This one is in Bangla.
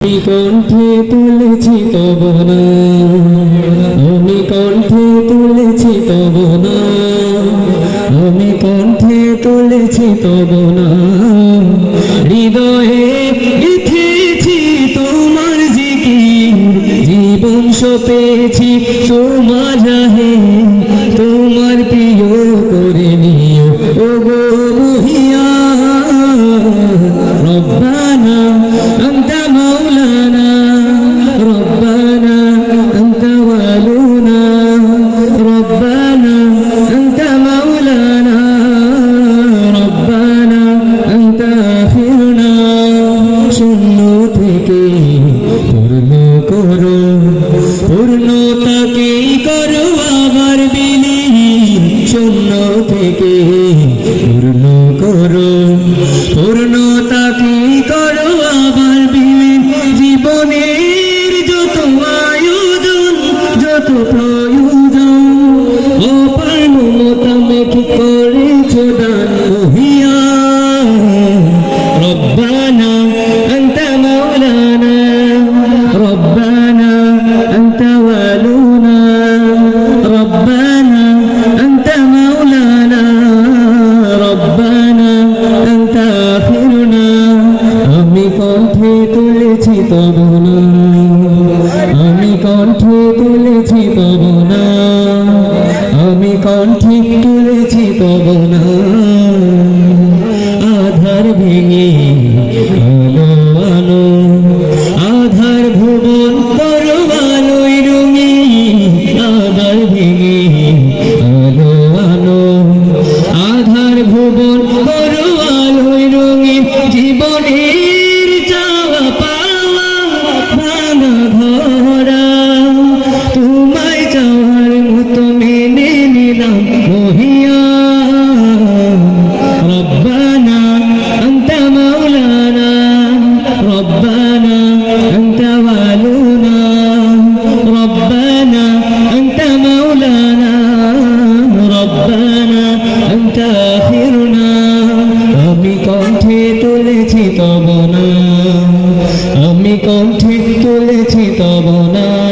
কণ্ঠে তুলেছি তব নাম, আমি কণ্ঠে তুলেছি তব নাম, আমি কণ্ঠে তুলেছি তব নাম। হৃদয়ে লিখেছি তোমার জিকির, জীবন সপেছি তোমার রাহে, তোমার প্রিয় করে নিও ওগো মহিয়ান। রব্বানা আনতা মাওলানা, রব্বানা আনতা ওয়ালুনা, রব্বানা আনতা মাওলানা, রব্বানা আনতা আখিরুনা। শূন্য থেকে পূর্ণ করো, পূর্ণতাকেই করো আবার বিলীন। শূন্য থেকে পূর্ণ করো, পূর্ণতাকেই করো আবার বিলীন। জীবনের যত আয়োজন, যত প্রয়োজন, অপার মমতা মেঘে করেছো দান মহিয়ান। রব্বানা আনতা মাওলানা, রব্বানা আনতা ওয়ালুনা, রব্বানা আনতা মাওলানা, রব্বানা আনতা আখিরুনা। আমি কণ্ঠে তুলেছি তব নাম, আমি কণ্ঠে তুলেছি তব নাম, আমি কণ্ঠে তুলেছি তব নাম। আধার ভেঙে আলো আলো, আধার ভুবন করো আলোয় রঙিন। আধার ভেঙে আলো আলো, আধার ভুবন করো আলোয় রঙিন। জীবনের চাওয়া পাওয়া ভাঙা ধরা, তোমায় চাওয়ার মতো মেনে নিলাম মহিয়ান। রব্বানা আনতা মাওলানা, রব্বানা আনতা ওয়ালুনা, রব্বানা আনতা মাওলানা, রব্বানা আনতা আখিরুনা। আমি কণ্ঠে তুলেছি তব নাম, আমি কণ্ঠে তুলেছি তব নাম।